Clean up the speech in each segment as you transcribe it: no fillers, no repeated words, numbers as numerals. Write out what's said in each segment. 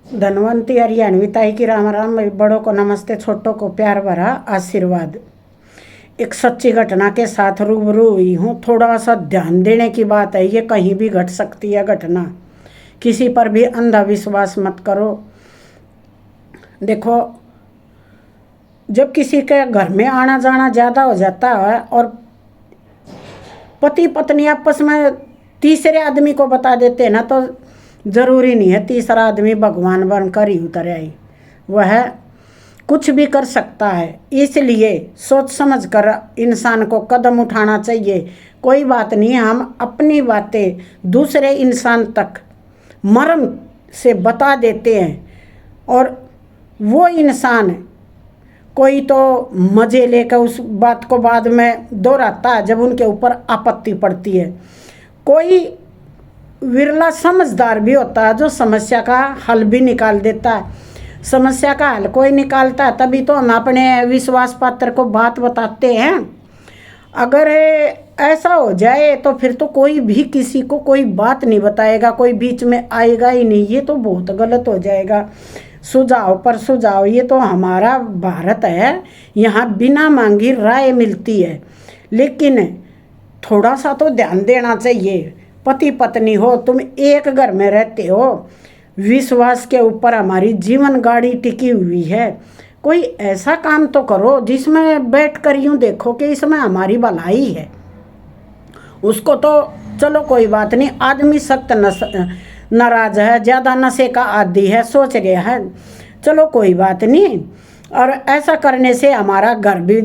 धनवंती हरियाणवी ताई की राम राम। बड़ों को नमस्ते, छोटों को प्यार भरा आशीर्वाद। एक सच्ची घटना के साथ रूबरू हुई हूँ। थोड़ा सा ध्यान देने की बात है, ये कहीं भी घट सकती है घटना। किसी पर भी अंधविश्वास मत करो। देखो, जब किसी के घर में आना जाना ज़्यादा हो जाता है और पति पत्नी आपस में तीसरे आदमी को बता देते हैं ना, तो ज़रूरी नहीं है तीसरा आदमी भगवान बनकर ही उतर आई। वह कुछ भी कर सकता है, इसलिए सोच समझ कर इंसान को कदम उठाना चाहिए। कोई बात नहीं, हम अपनी बातें दूसरे इंसान तक मर्म से बता देते हैं और वो इंसान कोई तो मज़े लेकर उस बात को बाद में दोहराता है जब उनके ऊपर आपत्ति पड़ती है। कोई विरला समझदार भी होता है जो समस्या का हल भी निकाल देता है। समस्या का हल कोई निकालता है तभी तो हम अपने विश्वास पात्र को बात बताते हैं। अगर ऐसा हो जाए तो फिर तो कोई भी किसी को कोई बात नहीं बताएगा, कोई बीच में आएगा ही नहीं। ये तो बहुत गलत हो जाएगा। सुझाव पर सुझाव, ये तो हमारा भारत है, यहाँ बिना मांगी राय मिलती है। लेकिन थोड़ा सा तो ध्यान देना चाहिए। पति पत्नी हो, तुम एक घर में रहते हो, विश्वास के ऊपर हमारी जीवन गाड़ी टिकी हुई है। कोई ऐसा काम तो करो जिसमें बैठ कर यूँ देखो कि इसमें हमारी भलाई है। उसको तो चलो कोई बात नहीं, आदमी सख्त नाराज है, ज़्यादा नशे का आदी है, सोच गया है, चलो कोई बात नहीं। और ऐसा करने से हमारा घर भी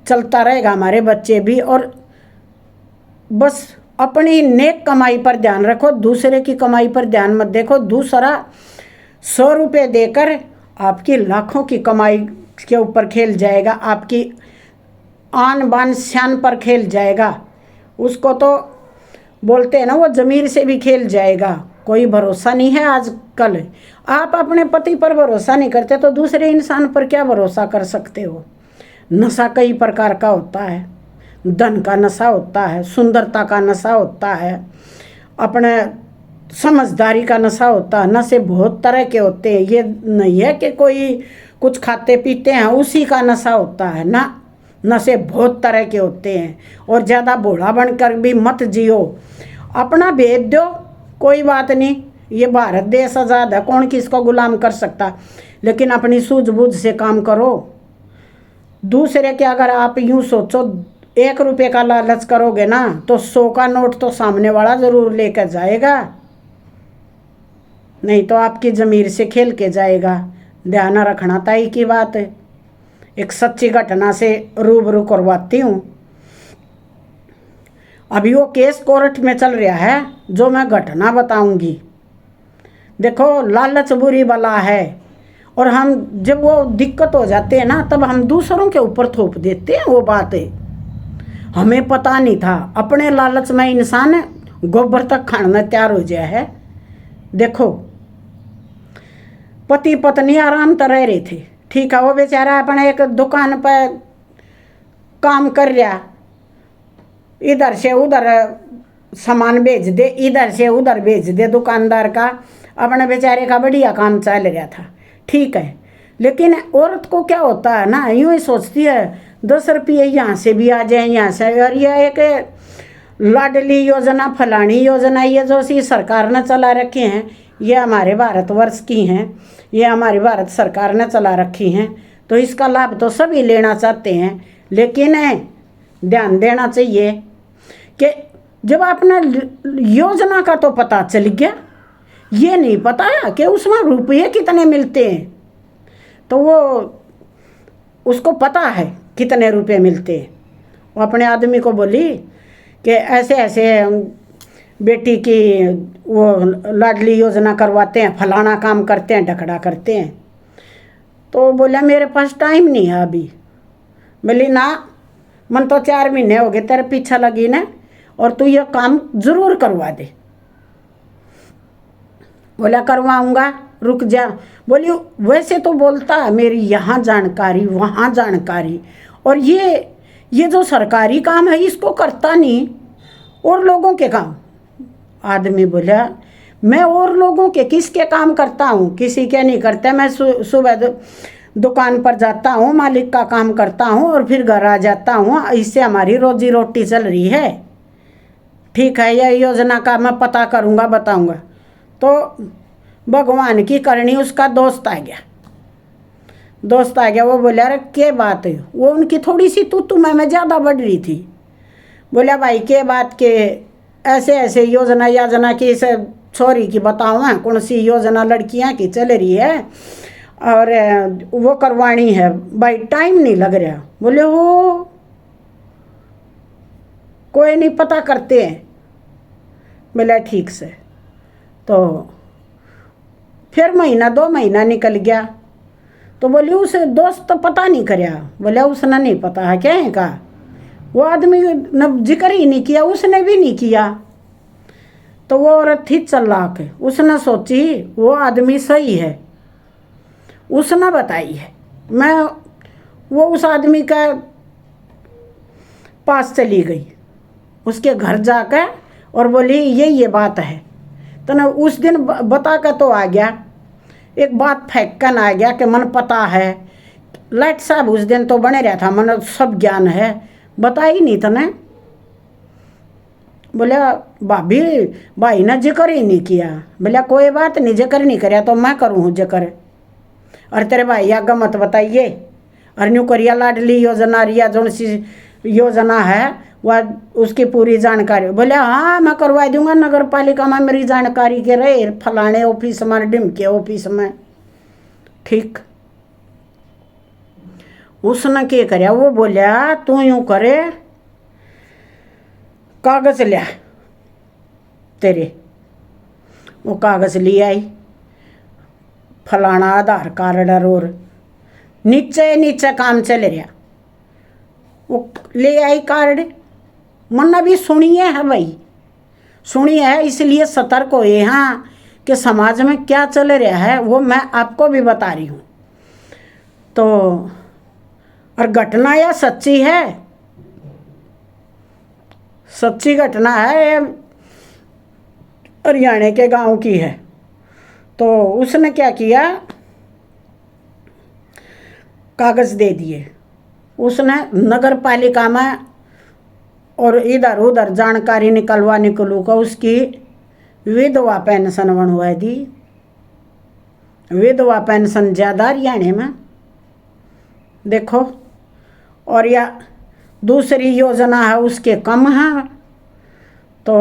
चलता रहेगा, हमारे बच्चे भी। और बस अपनी नेक कमाई पर ध्यान रखो, दूसरे की कमाई पर ध्यान मत देखो। दूसरा 100 रुपये देकर आपकी लाखों की कमाई के ऊपर खेल जाएगा, आपकी आन बान शान पर खेल जाएगा। उसको तो बोलते हैं ना, वो ज़मीर से भी खेल जाएगा। कोई भरोसा नहीं है आजकल। आप अपने पति पर भरोसा नहीं करते तो दूसरे इंसान पर क्या भरोसा कर सकते हो। नशा कई प्रकार का होता है। धन का नशा होता है, सुंदरता का नशा होता है, अपने समझदारी का नशा होता है। नशे बहुत तरह के होते हैं, ये नहीं है कि कोई कुछ खाते पीते हैं उसी का नशा होता है ना। नशे बहुत तरह के होते हैं और ज़्यादा भोला बनकर भी मत जियो। अपना भेज दो, कोई बात नहीं, ये भारत देश आज़ाद है, कौन किसको गुलाम कर सकता। लेकिन अपनी सूझबूझ से काम करो। दूसरे के अगर आप यूँ सोचो 1 रुपये का लालच करोगे ना तो 100 का नोट तो सामने वाला ज़रूर लेकर जाएगा, नहीं तो आपकी ज़मीर से खेल के जाएगा। ध्यान रखना ताई की बात है। एक सच्ची घटना से रूबरू करवाती हूँ। अभी वो केस कोर्ट में चल रहा है जो मैं घटना बताऊंगी। देखो, लालच बुरी बला है और हम जब वो दिक्कत हो जाते हैं ना तब हम दूसरों के ऊपर थोप देते हैं वो बातें। हमें पता नहीं था, अपने लालच में इंसान गोबर तक खाने तैयार हो गया है। देखो, पति पत्नी आराम तो रह रहे थे, ठीक है। वो बेचारा अपने एक दुकान पर काम कर रहा, इधर से उधर सामान भेज दे, इधर से उधर भेज दे दुकानदार का। अपने बेचारे का बढ़िया काम चल रहा था, ठीक है। लेकिन औरत को क्या होता है ना, यूँ ही सोचती है 10 रुपये यहाँ से भी आ जाए, यहाँ से। और यह एक लाडली योजना, फलानी योजना, ये जो सी सरकार ने चला रखे हैं, ये हमारे भारतवर्ष की हैं, ये हमारी भारत सरकार ने चला रखी हैं। तो इसका लाभ तो सभी लेना चाहते हैं। लेकिन ध्यान देना चाहिए कि जब आपने योजना का तो पता चल गया, ये नहीं पता कि उसमें रुपये कितने मिलते हैं। तो वो उसको पता है कितने रुपए मिलते हैं। वो अपने आदमी को बोली कि ऐसे ऐसे बेटी की वो लाडली योजना करवाते हैं, फलाना काम करते हैं, ढकड़ा करते हैं। तो बोला मेरे पास टाइम नहीं है अभी। बोली ना, मन तो 4 महीने हो गए तेरे पीछा लगी ना, और तू ये काम ज़रूर करवा दे। बोला करवाऊँगा, रुक जा। बोली वैसे तो बोलता है मेरी यहाँ जानकारी वहाँ जानकारी, और ये जो सरकारी काम है इसको करता नहीं और लोगों के काम। आदमी बोला मैं और लोगों के किसके काम करता हूँ, किसी के नहीं करते। मैं सुबह दुकान पर जाता हूँ, मालिक का काम करता हूँ और फिर घर आ जाता हूँ। इससे हमारी रोजी रोटी चल रही है। ठीक है, यह योजना का मैं पता करूँगा, बताऊँगा। तो भगवान की करनी, उसका दोस्त आ गया। वो बोला अरे क्या बात है, वो उनकी थोड़ी सी तू मैं ज़्यादा बढ़ रही थी। बोला भाई के बात के, ऐसे ऐसे योजना की से छोरी की बताओ ना, कौन सी योजना लड़कियां की चल रही है और वो करवानी है भाई, टाइम नहीं लग रहा। बोले वो कोई नहीं, पता करते हैं। बोला ठीक से। तो फिर महीना 2 महीना निकल गया। तो बोली उस दोस्त तो पता नहीं करया। बोला उसने नहीं पता है क्या है का, वो आदमी ने जिक्र ही नहीं किया, उसने भी नहीं किया। तो वो औरत थी चलाक, उसने सोची वो आदमी सही है, उसने बताई है। मैं वो उस आदमी का पास चली गई, उसके घर जाकर और बोली ये बात है। तो ना उस दिन बता कर तो आ गया, एक बात फेंक कर आ गया कि मन पता है। लाइट साहब उस दिन तो बने रहा था, मन सब ज्ञान है, बता ही नहीं था ना। बोले भाभी भाई ने जिक्र ही नहीं किया। बोला कोई बात नहीं, जिक्र नहीं कराया तो मैं करूँ जिक्र। और तेरे भाई आगे मत बताइए। और न्यू करिया लाडली योजना रिया जो सी योजना है वह उसकी पूरी जानकारी। बोले हाँ मैं करवा दूंगा, नगर पालिका में मेरी जानकारी के रहे, फलाने ऑफिस में, डिमके ऑफिस में। ठीक। उसने क्या कराया, वो बोलिया तू यूं करे, कागज लिया तेरे। वो कागज ले आई, फलाना आधार कार्ड और नीचे काम चल रहा। वो ले आई कार्ड, मन्ना भी सुनिए है भाई, सुनिए है, इसलिए सतर्क हो हाँ कि समाज में क्या चल रहा है वो मैं आपको भी बता रही हूँ। तो और घटना यह सच्ची है, सच्ची घटना है, हरियाणा के गांव की है। तो उसने क्या किया, कागज दे दिए उसने नगर पालिका में, और इधर उधर जानकारी निकलू का उसकी विधवा पेंशन बनवा दी। विधवा पेंशन ज़्यादा हरियाणा में देखो, और या दूसरी योजना है उसके कम है। तो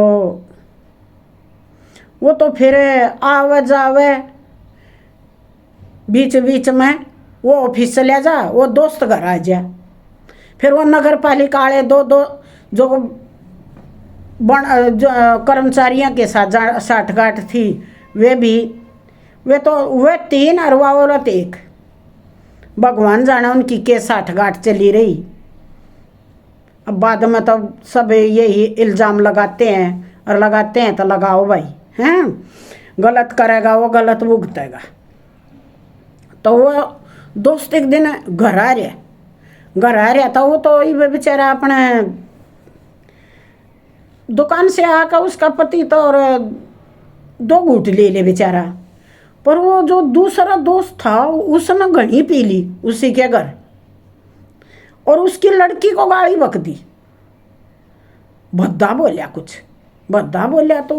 वो तो फिर आवे जावे बीच बीच में, वो ऑफिस चले जा, वो दोस्त घर आ जा। फिर वो नगर पालिका वाले दो जो कर्मचारियों के साथ साठगांठ थी, वे 3 और वह औरत 1। भगवान जाने उनकी के साठगांठ चली रही। अब बाद में तो सब यही इल्ज़ाम लगाते हैं, और लगाते हैं तो लगाओ भाई, हैं गलत करेगा वो गलत भुगतेगा। तो वो दोस्त एक दिन घर आ रहा था, वो तो ये बेचारा अपने दुकान से आकर उसका पति तो और 2 घूंट ले बेचारा। पर वो जो दूसरा दोस्त था उसने घनी पी ली उसी के घर, और उसकी लड़की को गाली बक दी। भद्दा बोलिया तो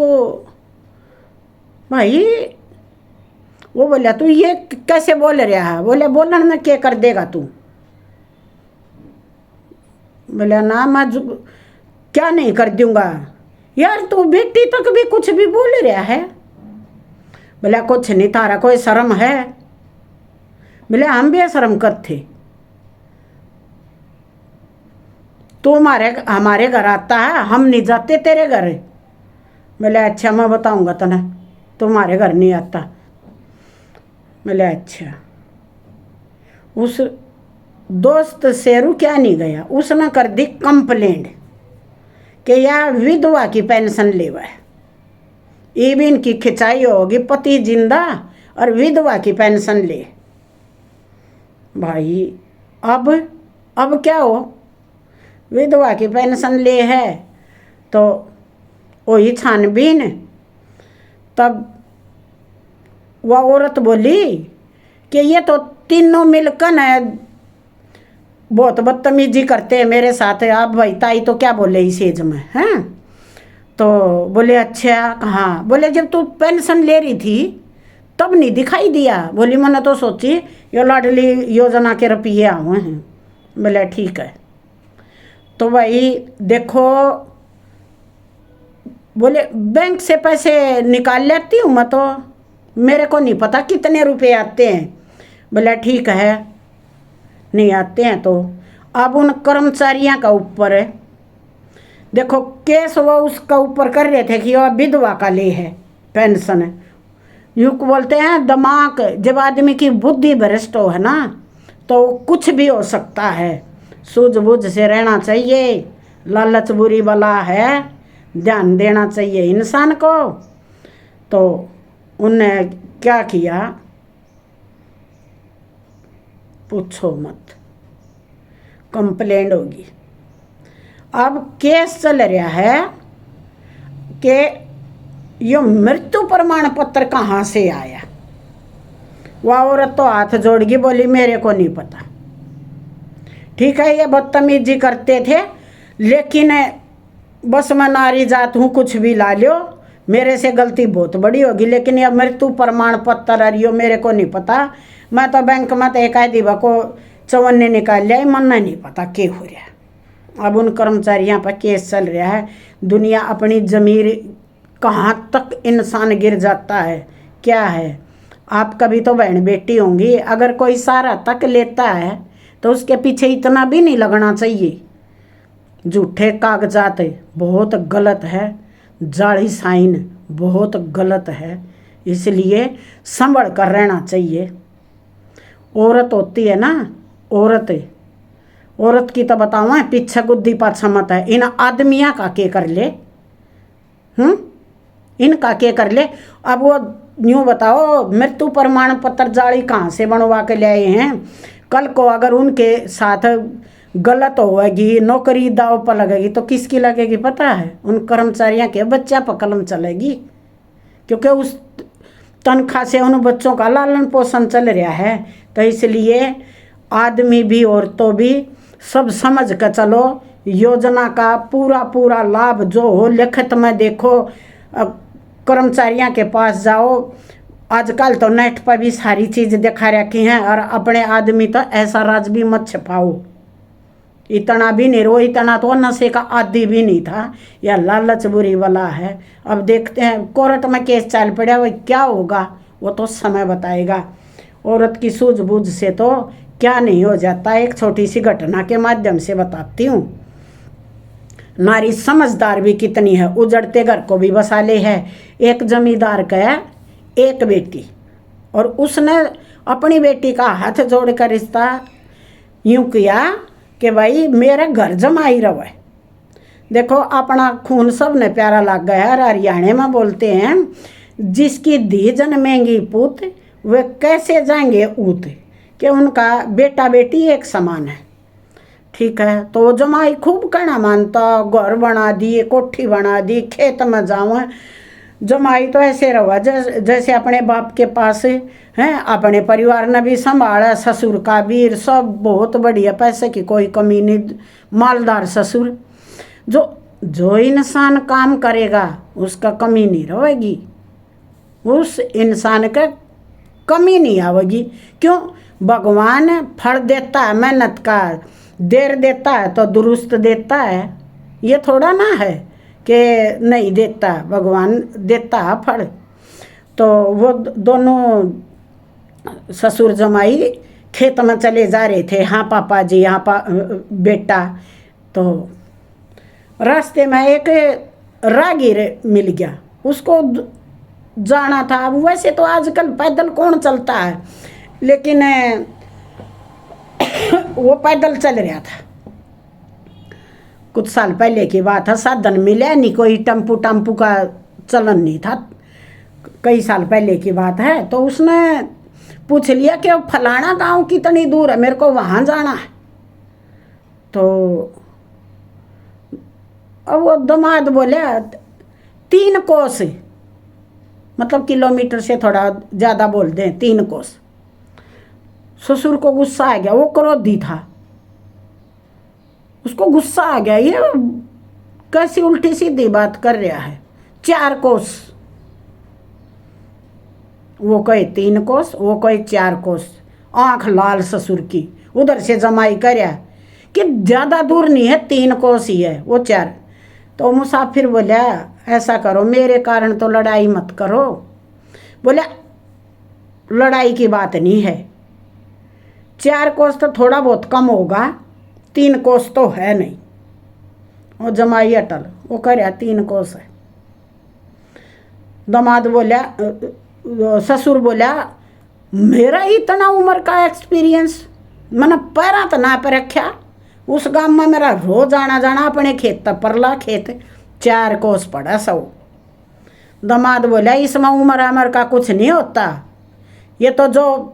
भाई वो बोलिया तू ये कैसे बोल रहा है। बोले बोलन में क्या कर देगा तू। बोले ना मैं क्या नहीं कर दूंगा यार, तू बेटी तक भी कुछ भी बोल रहा है। बोले कुछ नहीं, तारा कोई शर्म है। बोले हम भी शर्म करते, तू हमारे घर आता है, हम नहीं जाते तेरे घर। बोले अच्छा मैं बताऊंगा तने, तुम्हारे घर नहीं आता। बोले अच्छा। उस दोस्त शेरू क्या नहीं गया, उसने कर दी कंप्लेंट कि यार विधवा की पेंशन लेवा है, ये भी इनकी खिंचाई होगी, पति जिंदा और विधवा की पेंशन ले। भाई अब क्या हो, विधवा की पेंशन ले है तो वही छानबीन, तब वह औरत बोली कि ये तो तीनों मिलकर है, बहुत बदतमीजी करते हैं मेरे साथ। आप भाई ताई तो क्या बोले इस एज में हैं? तो बोले अच्छा हाँ। बोले जब तू पेंशन ले रही थी तब नहीं दिखाई दिया? बोली मैंने तो सोची ये लाडली योजना के रुपये आए हैं। बोले ठीक है। तो भाई देखो, बोले बैंक से पैसे निकाल लेती हूँ मैं, तो मेरे को नहीं पता कितने रुपए आते हैं। बोला ठीक है, नहीं आते हैं तो अब उन कर्मचारियों का ऊपर है। देखो केस वो उसका ऊपर कर रहे थे कि वह विधवा का ले है पेंशन है। यूँ बोलते हैं दिमाग, जब आदमी की बुद्धि भ्रष्ट हो है ना तो कुछ भी हो सकता है। सूझबूझ से रहना चाहिए, लालच बुरी बला है, ध्यान देना चाहिए इंसान को। तो उनने क्या किया पूछो मत, कंप्लेंट होगी। अब केस चल रहा है कि ये मृत्यु प्रमाण पत्र कहाँ से आया। वह औरत तो हाथ जोड़ गई, बोली मेरे को नहीं पता। ठीक है ये बदतमीजी करते थे, लेकिन बस मैं नारी जात हूँ, कुछ भी ला लो, मेरे से गलती बहुत बड़ी होगी, लेकिन यह मृत्यु प्रमाण पत्र अरियो मेरे को नहीं पता। मैं तो बैंक में तो एक दिवा को 54 निकाल लिया, मन नहीं पता क्या हो रहा। अब उन कर्मचारियों पर केस चल रहा है। दुनिया अपनी जमीर कहाँ तक इंसान गिर जाता है क्या है। आप कभी तो बहन बेटी होंगी, अगर कोई सारा तक लेता है तो उसके पीछे इतना भी नहीं लगना चाहिए। झूठे कागजात बहुत गलत है, जाली साइन बहुत गलत है, इसलिए संभल कर रहना चाहिए। औरत होती है ना, औरत की तो बताऊँ पीछे गुद्दी पाछा मत है। इन आदमिया का के कर ले, इनका के कर ले। अब वो यूँ बताओ मृत्यु प्रमाण पत्र जाली कहाँ से बनवा के लाए हैं? कल को अगर उनके साथ गलत होगी, नौकरी दाव पर लगेगी तो किसकी लगेगी पता है? उन कर्मचारियों के बच्चा पर कलम चलेगी, क्योंकि उस तनख्वाह से उन बच्चों का लालन पोषण चल रहा है। तो इसलिए आदमी भी औरतों भी सब समझ कर चलो, योजना का पूरा पूरा लाभ जो हो लिखित में देखो। कर्मचारियों के पास जाओ, आजकल तो नेट पर भी सारी चीज़ दिखा रखी हैं। और अपने आदमी तो ऐसा राज भी मत छपाओ, इतना भी नहीं रो, इतना तो नशे का आदि भी नहीं था, या लालच बुरी वाला है। अब देखते हैं कोर्ट में केस चल पड़ा, वो क्या होगा वो तो समय बताएगा। औरत की सूझबूझ से तो क्या नहीं हो जाता। एक छोटी सी घटना के माध्यम से बताती हूँ। नारी समझदार भी कितनी है, उजड़ते घर को भी बसा ले है। एक जमींदार का एक बेटी, और उसने अपनी बेटी का हाथ जोड़कर रिश्ता यूँ किया कि भाई मेरा घर जमाई रहे। देखो अपना खून सब ने प्यारा लग गया है। हरियाणा में बोलते हैं जिसकी धी जन्मेंगी पूत वे कैसे जाएंगे ऊत, कि उनका बेटा बेटी एक समान है। ठीक है, तो जमाई खूब कहना मानता, घर बना दिए, कोठी बना दी, खेत में जाऊँ। जमाई तो ऐसे रहा जैसे अपने बाप के पास हैं, अपने परिवार ने भी संभाला, ससुर का भी सब बहुत बढ़िया, पैसे की कोई कमी नहीं, मालदार ससुर। जो इंसान काम करेगा उसका कमी नहीं रहेगी, उस इंसान का कमी नहीं आवेगी। क्यों? भगवान फल देता है मेहनत का, देर देता है तो दुरुस्त देता है। ये थोड़ा ना है कि नहीं देता, भगवान देता है फल। तो वो दोनों ससुर जमाई खेत में चले जा रहे थे। हाँ पापा जी, हाँ बेटा। तो रास्ते में एक राहगीर मिल गया, उसको जाना था। अब वैसे तो आजकल पैदल कौन चलता है, लेकिन वो पैदल चल रहा था। कुछ साल पहले की बात है, साधन मिला नहीं, कोई टम्पू का चलन नहीं था, कई साल पहले की बात है। तो उसने पूछ लिया कि फलाना गांव कितनी दूर है, मेरे को वहाँ जाना है। तो अब वो दामाद बोले 3 कोस। मतलब किलोमीटर से थोड़ा ज़्यादा बोल दें 3 कोस। ससुर को गुस्सा आ गया, वो क्रोधी था, उसको गुस्सा आ गया, ये कैसी उल्टी सीधी बात कर रहा है। 4 कोस, वो कहे 3 कोस, वो कहे 4 कोस। आंख लाल ससुर की। उधर से जमाई करया कि ज़्यादा दूर नहीं है, 3 कोस ही है, वो 4। तो मुसाफिर बोला ऐसा करो, मेरे कारण तो लड़ाई मत करो। बोला लड़ाई की बात नहीं है, 4 कोस तो थोड़ा बहुत कम होगा, 3 कोस तो है नहीं। वो जमाई अटल, वो कह रहा 3 कोस है। दामाद बोला, ससुर बोला मेरा इतना उम्र का एक्सपीरियंस, मैंने पैरा तो ना पे रखा, उस गांव में मेरा रोज आना जाना, अपने खेत तक परला खेत 4 कोस पड़ा 100। दामाद बोला इसमें उम्र अमर का कुछ नहीं होता, ये तो जो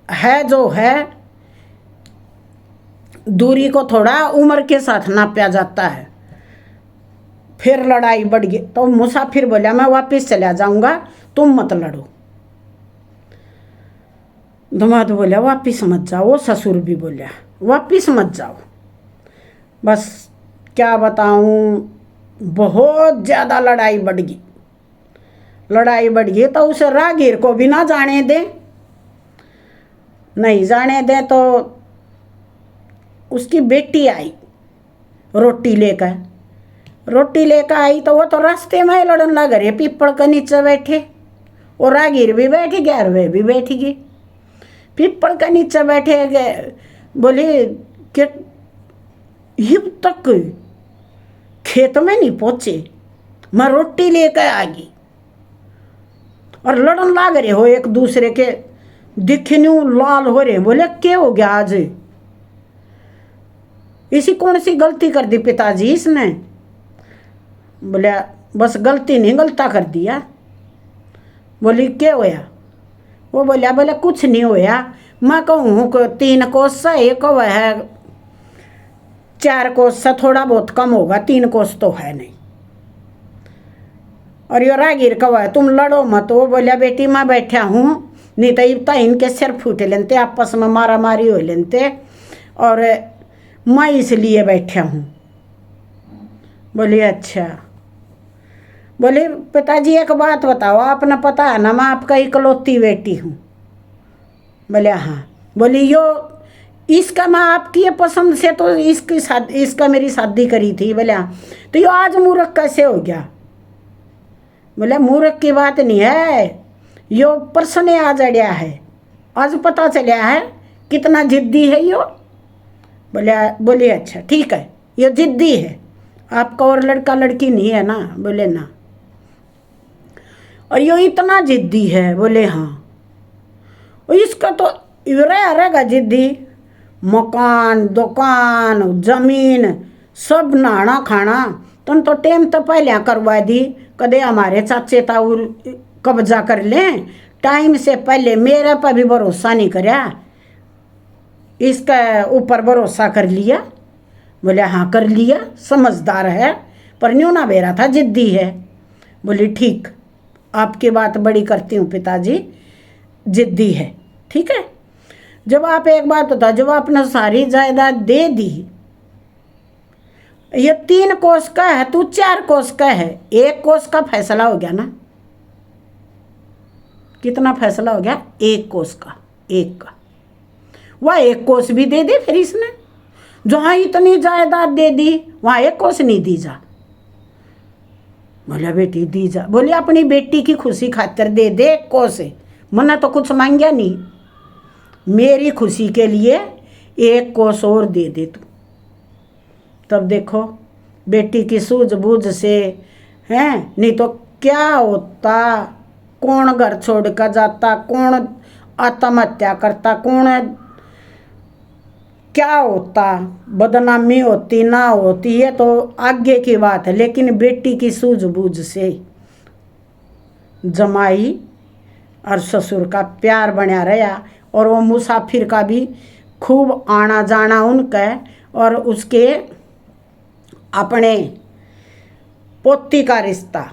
है दूरी को थोड़ा उम्र के साथ नापा जाता है। फिर लड़ाई बढ़ गई तो मुसाफिर बोला मैं वापस चला जाऊंगा, तुम मत लड़ो। दामाद बोला वापिस मत जाओ, ससुर भी बोला वापिस मत जाओ। बस क्या बताऊं, बहुत ज़्यादा लड़ाई बढ़ गई। लड़ाई बढ़ गई तो उस राहगीर को भी ना जाने दे, नहीं जाने दे तो उसकी बेटी आई रोटी लेकर आई तो वो तो रास्ते में लड़न लग रहे, पीपल के नीचे बैठे, और राहगीर भी बैठ गया और वे भी बैठ गई। पीपल के नीचे बैठे गए, बोले कि अब तक खेत में नहीं पहुंचे, मैं रोटी लेकर आ गई, और लड़न लाग रहे हो एक दूसरे के, दिखने लाल हो रहे। बोले क्या हो गया आज, इसी कौन सी गलती कर दी पिताजी इसने। बोले बस गलती नहीं गलता कर दिया। बोली क्या होया, वो बोले कुछ नहीं होया, मैं कहूँ 3 कोस से एक है, 4 कोस से थोड़ा बहुत कम होगा, 3 कोस तो है नहीं। और ये राहगीर कहा है तुम लड़ो मत। वो बोलिया बेटी मैं बैठा हूँ, नहीं तो इतना इनके सिर फूट लेते, आपस में मारा मारी हो लेते, और मैं इसलिए बैठा हूँ। बोली अच्छा। बोले पिताजी एक बात बताओ, आपने पता है ना मैं आपका इकलौती बेटी हूँ। बोले हाँ। बोली यो इसका मैं आपकी ये पसंद से तो इसका मेरी शादी करी थी। बोले हाँ। तो यो आज मूर्ख कैसे हो गया। बोले मूर्ख की बात नहीं है, यो परसों आ जड़िया है, आज पता चलिया है कितना जिद्दी है यो। बोले अच्छा ठीक है, ये जिद्दी है, आपका और लड़का लड़की नहीं है ना। बोले ना। और यो इतना जिद्दी है। बोले हाँ। और इसका तो रहेगा जिद्दी, मकान दुकान जमीन सब नहाना खाना तुम तो टेम तो पहले करवा दी, कदे हमारे चाचे ताऊ कब्जा कर लें, टाइम से पहले मेरे पर भी भरोसा नहीं करया, इसका ऊपर भरोसा कर लिया। बोले हाँ कर लिया, समझदार है, पर न्यू ना बेरा था जिद्दी है। बोली ठीक, आपकी बात बड़ी करती हूँ पिताजी, जिद्दी है ठीक है। जब आप एक बात बता, जब आपने सारी जायदाद दे दी, ये 3 कोस का है, तू 4 कोस का है, 1 कोस का फैसला हो गया ना। कितना फैसला हो गया, 1 कोस का, 1 का। वह 1 कोस भी दे दे, फिर इसने जहाँ इतनी जायदाद दे दी वहाँ 1 कोस नहीं दी जा। बोला बेटी दी जा। बोली अपनी बेटी की खुशी खातिर दे दे 1 कोस, मना तो कुछ मांगया नहीं, मेरी खुशी के लिए 1 कोस और दे दे तू। तब देखो बेटी की सूझबूझ से हैं, नहीं तो क्या होता, कौन घर छोड़ कर जाता, कौन आत्महत्या करता, कौन क्या होता, बदनामी होती ना होती, ये तो आगे की बात है। लेकिन बेटी की सूझबूझ से जमाई और ससुर का प्यार बना रहा, और वो मुसाफिर का भी खूब आना जाना उनका, और उसके अपने पोती का रिश्ता,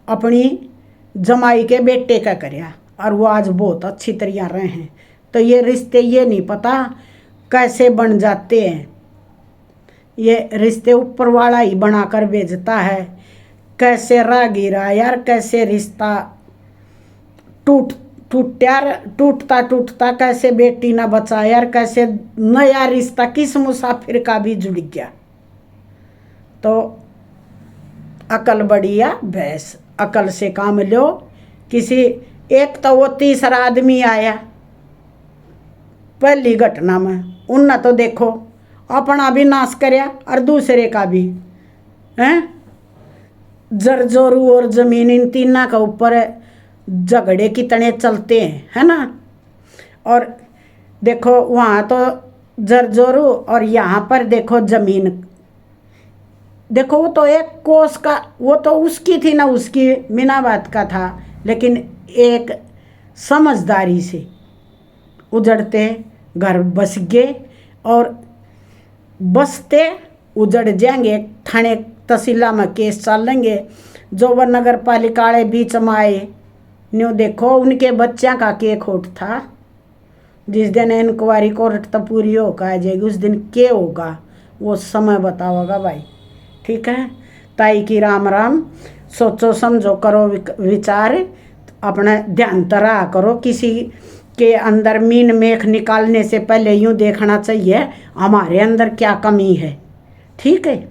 अपनी जमाई के बेटे का करया और वो आज बहुत अच्छी तरह रहे हैं। तो ये रिश्ते ये नहीं पता कैसे बन जाते हैं, ये रिश्ते ऊपर वाला ही बना कर भेजता है। कैसे रागीरा यार, कैसे रिश्ता टूटता टूटता कैसे बेटी ना बचा यार, कैसे नया रिश्ता किस मुसाफिर का भी जुड़ गया। तो अकल बढ़िया भैंस, अकल से काम लो। किसी एक तो वो तीसरा आदमी आया पहली घटना में, उनने तो देखो अपना भी नाश करया और दूसरे का भी हैं। जरजोरू और जमीन इन तीना का ऊपर झगड़े कितने चलते हैं, है ना। और देखो वहाँ तो जरजोरू और यहाँ पर देखो जमीन, देखो वो तो एक कोस का, वो तो उसकी थी ना, उसकी मीनाबाद का था, लेकिन एक समझदारी से उजड़ते घर बस गए और बसते उजड़ जाएंगे। थाने तहसीला में केस चलेंगे। जो वह नगर पालिका वाले बीच में आए, न्यू देखो उनके बच्चा का के खोट था। जिस दिन इंक्वायरी कोर्ट तो पूरी होकर आ जाएगी, उस दिन क्या होगा वो समय बताओगा भाई। ठीक है, ताई की राम राम। सोचो समझो करो विचार, अपना ध्यान तरा करो। किसी के अंदर मीन मेख निकालने से पहले यूँ देखना चाहिए हमारे अंदर क्या कमी है। ठीक है,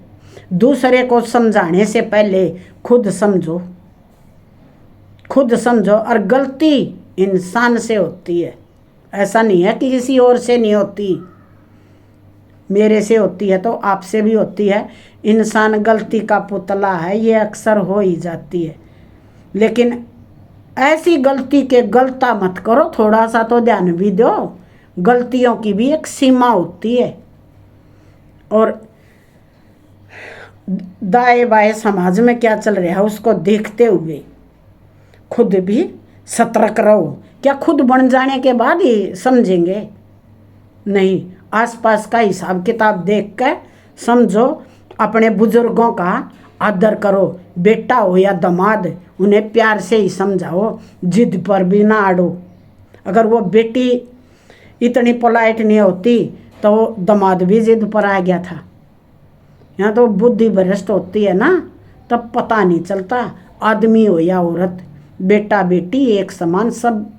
दूसरे को समझाने से पहले खुद समझो, खुद समझो। और गलती इंसान से होती है, ऐसा नहीं है कि किसी और से नहीं होती। मेरे से होती है तो आपसे भी होती है। इंसान गलती का पुतला है, ये अक्सर हो ही जाती है। लेकिन ऐसी गलती के गलता मत करो, थोड़ा सा तो ध्यान भी दो। गलतियों की भी एक सीमा होती है। और दाएं बाएं समाज में क्या चल रहा है उसको देखते हुए खुद भी सतर्क रहो। क्या खुद बन जाने के बाद ही समझेंगे? नहीं, आसपास का हिसाब किताब देख कर समझो। अपने बुजुर्गों का आदर करो, बेटा हो या दामाद, उन्हें प्यार से ही समझाओ, जिद पर भी ना अड़ो। अगर वो बेटी इतनी पोलाइट नहीं होती तो दामाद भी जिद पर आ गया था। यहाँ तो बुद्धि भ्रष्ट होती है ना, तब पता नहीं चलता। आदमी हो या औरत, बेटा बेटी एक समान, सब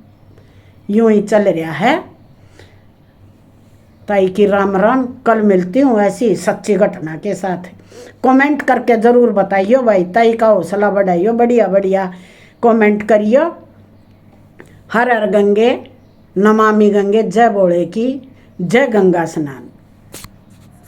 यूं ही चल रहा है। ताई की राम राम। कल मिलती हूँ ऐसी सच्ची घटना के साथ। कमेंट करके ज़रूर बताइयो भाई, ताई का हौसला बढ़ाइयो, बढ़िया बढ़िया कमेंट करियो। हर हर गंगे, नमामि गंगे, जय बोले की, जय गंगा स्नान।